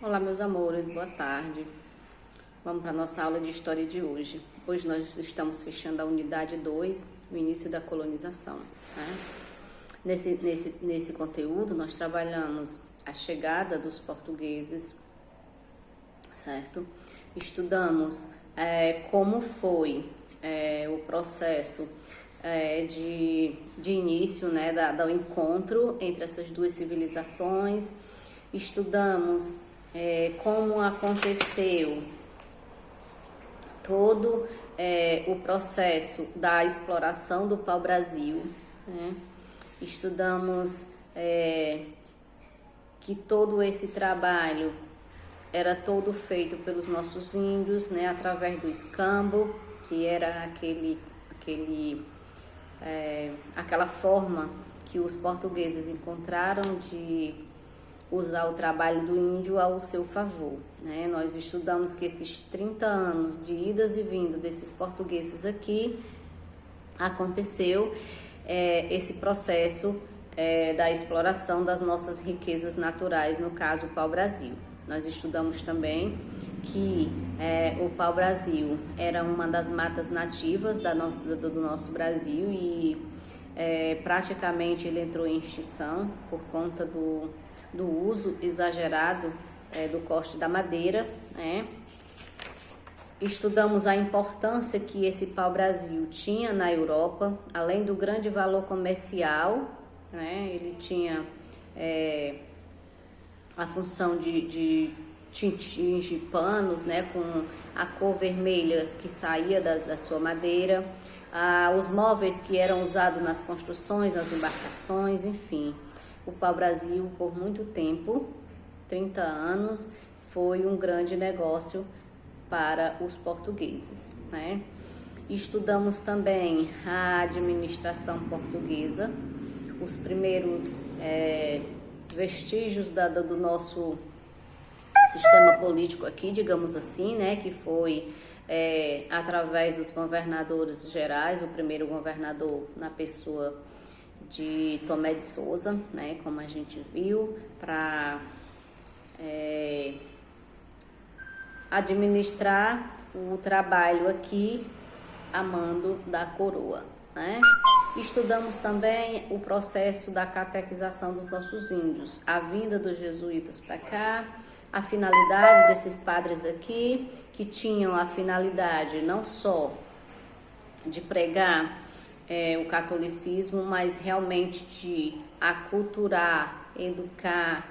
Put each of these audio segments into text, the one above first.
Olá, meus amores, boa tarde. Vamos para a nossa aula de história de hoje. Hoje nós estamos fechando a unidade 2, o início da colonização. Né? Nesse conteúdo, nós trabalhamos a chegada dos portugueses, certo? Estudamos como foi o processo de início, né, do encontro entre essas duas civilizações. Estudamos como aconteceu todo o processo da exploração do pau-brasil, né? Estudamos que todo esse trabalho era todo feito pelos nossos índios, né, através do escambo, que era aquela forma que os portugueses encontraram de usar o trabalho do índio ao seu favor, né? Nós estudamos que esses 30 anos de idas e vindas desses portugueses aqui, aconteceu esse processo da exploração das nossas riquezas naturais, no caso o pau-brasil. Nós estudamos também que o pau-brasil era uma das matas nativas do nosso Brasil e praticamente ele entrou em extinção por conta do uso exagerado do corte da madeira, né? Estudamos a importância que esse pau-brasil tinha na Europa, além do grande valor comercial, né? Ele tinha a função de tingir panos, né, com a cor vermelha que saía da sua madeira, os móveis que eram usados nas construções, nas embarcações, enfim. O pau-brasil, por muito tempo, 30 anos, foi um grande negócio para os portugueses, né? Estudamos também a administração portuguesa, os primeiros vestígios do nosso sistema político aqui, digamos assim, né? Que foi através dos governadores gerais, o primeiro governador na pessoa de Tomé de Souza, né, como a gente viu, para administrar o trabalho aqui a mando da coroa, né? Estudamos também o processo da catequização dos nossos índios, a vinda dos jesuítas para cá, a finalidade desses padres aqui, que tinham a finalidade não só de pregar o catolicismo, mas realmente de aculturar, educar,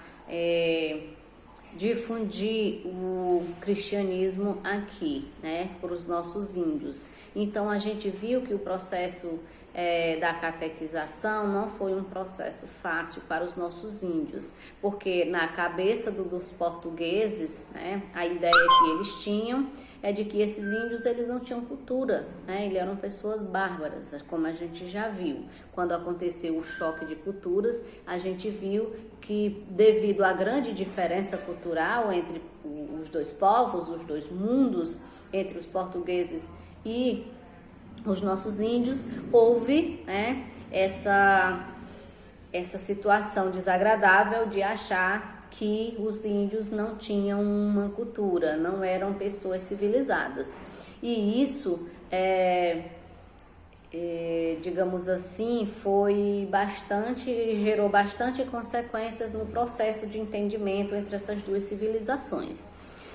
difundir o cristianismo aqui, né, para os nossos índios. Então a gente viu que o processo da catequização não foi um processo fácil para os nossos índios, porque na cabeça dos portugueses, né, a ideia que eles tinham é de que esses índios eles não tinham cultura, né, eles eram pessoas bárbaras, como a gente já viu. Quando aconteceu o choque de culturas, a gente viu que devido à grande diferença cultural entre os dois povos, os dois mundos, entre os portugueses e os nossos índios, houve, né, essa situação desagradável de achar que os índios não tinham uma cultura, não eram pessoas civilizadas. E isso, digamos assim, gerou bastante consequências no processo de entendimento entre essas duas civilizações.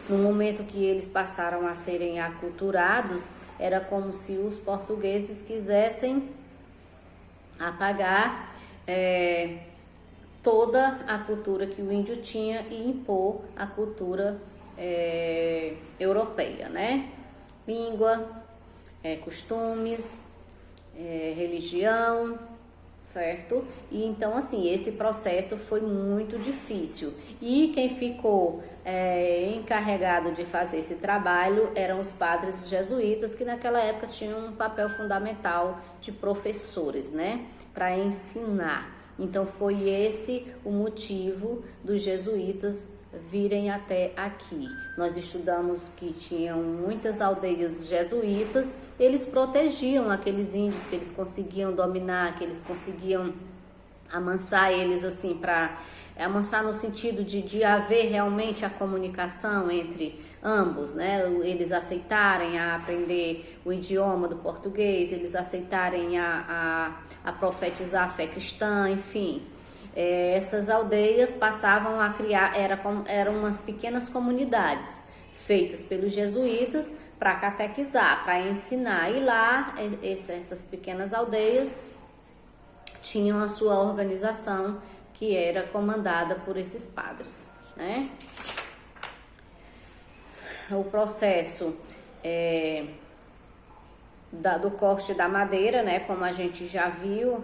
No momento que eles passaram a serem aculturados, era como se os portugueses quisessem apagar toda a cultura que o índio tinha e impor a cultura europeia, né? Língua, costumes, religião, certo? E então, assim, esse processo foi muito difícil. E quem ficou encarregado de fazer esse trabalho eram os padres jesuítas, que naquela época tinham um papel fundamental de professores, né? Para ensinar. Então, foi esse o motivo dos jesuítas virem até aqui. Nós estudamos que tinham muitas aldeias jesuítas, eles protegiam aqueles índios que eles conseguiam dominar, que eles conseguiam amansar eles assim para Amansar no sentido de haver realmente a comunicação entre ambos, né? Eles aceitarem a aprender o idioma do português, eles aceitarem a profetizar a fé cristã, enfim. Essas aldeias passavam a criar, eram umas pequenas comunidades feitas pelos jesuítas para catequizar, para ensinar. E lá, essas pequenas aldeias tinham a sua organização, que era comandada por esses padres, né? O processo do corte da madeira, né? Como a gente já viu,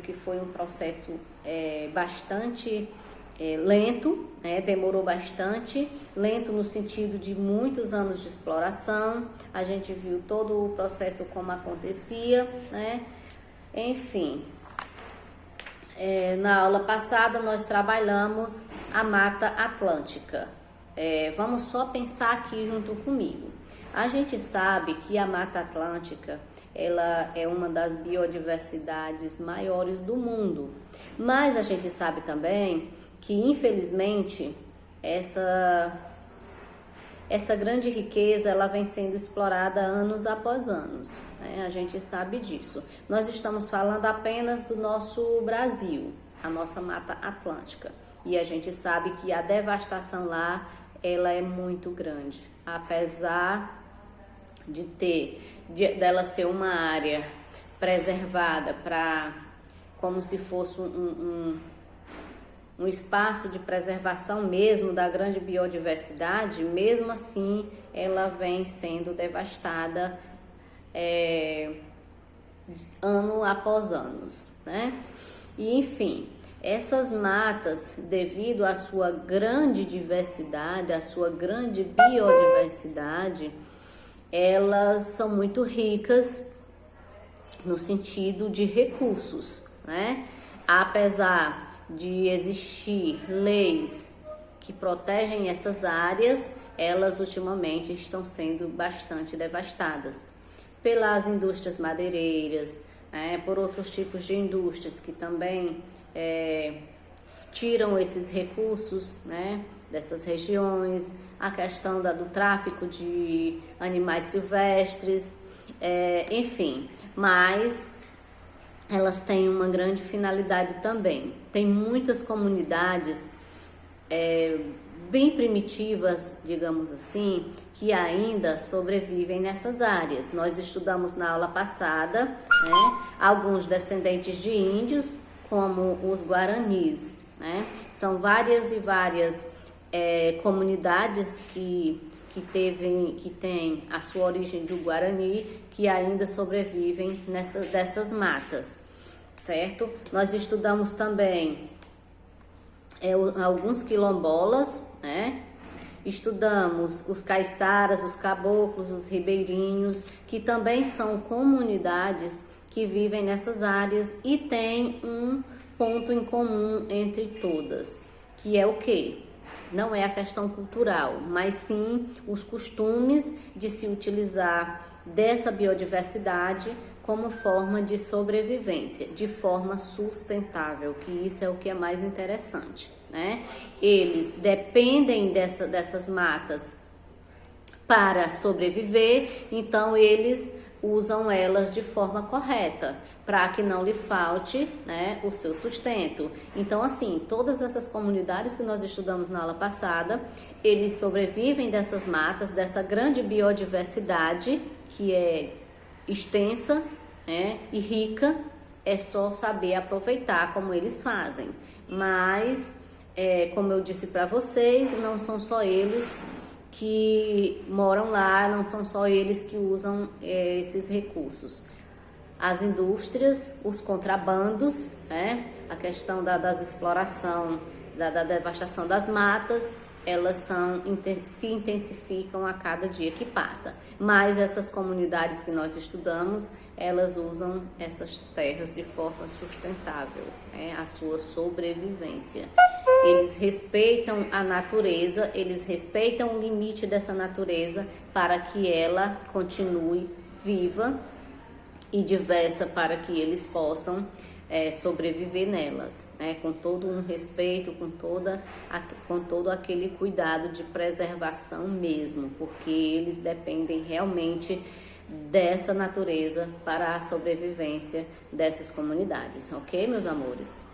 que foi um processo bastante lento, né? Demorou bastante, lento no sentido de muitos anos de exploração. A gente viu todo o processo como acontecia, né? Enfim, na aula passada nós trabalhamos a Mata Atlântica. Vamos só pensar aqui junto comigo. A gente sabe que a Mata Atlântica, ela é uma das biodiversidades maiores do mundo, mas a gente sabe também que, infelizmente, essa grande riqueza, ela vem sendo explorada anos após anos, né? A gente sabe disso. Nós estamos falando apenas do nosso Brasil, a nossa Mata Atlântica, e a gente sabe que a devastação lá, ela é muito grande, apesar dela ser uma área preservada como se fosse um espaço de preservação mesmo da grande biodiversidade. Mesmo assim, ela vem sendo devastada ano após ano, né? E, enfim, essas matas, devido à sua grande diversidade, à sua grande biodiversidade, elas são muito ricas no sentido de recursos, né? Apesar de existir leis que protegem essas áreas, elas ultimamente estão sendo bastante devastadas pelas indústrias madeireiras, né? Por outros tipos de indústrias que também tiram esses recursos, né, dessas regiões, a questão do tráfico de animais silvestres, enfim, mas elas têm uma grande finalidade também. Tem muitas comunidades bem primitivas, digamos assim, que ainda sobrevivem nessas áreas. Nós estudamos na aula passada, né, alguns descendentes de índios, como os guaranis, né? São várias e várias comunidades que têm a sua origem do Guarani, que ainda sobrevivem dessas matas, certo? Nós estudamos também alguns quilombolas, né? Estudamos os caiçaras, os caboclos, os ribeirinhos, que também são comunidades que vivem nessas áreas e tem um ponto em comum entre todas, que é o quê? Não é a questão cultural, mas sim os costumes de se utilizar dessa biodiversidade como forma de sobrevivência, de forma sustentável, que isso é o que é mais interessante, né? Eles dependem dessas matas para sobreviver, então eles usam elas de forma correta, para que não lhe falte, né, o seu sustento. Então, assim, todas essas comunidades que nós estudamos na aula passada, eles sobrevivem dessas matas, dessa grande biodiversidade, que é extensa, né, e rica. É só saber aproveitar como eles fazem. Mas, como eu disse para vocês, não são só eles que moram lá, não são só eles que usam esses recursos. As indústrias, os contrabandos, né? A questão da exploração, da devastação das matas, elas se intensificam a cada dia que passa. Mas essas comunidades que nós estudamos, elas usam essas terras de forma sustentável, né? A sua sobrevivência. Eles respeitam a natureza, eles respeitam o limite dessa natureza para que ela continue viva e diversa, para que eles possam sobreviver nelas, né? Com todo um respeito, com todo aquele cuidado de preservação mesmo, porque eles dependem realmente dessa natureza para a sobrevivência dessas comunidades, ok, meus amores?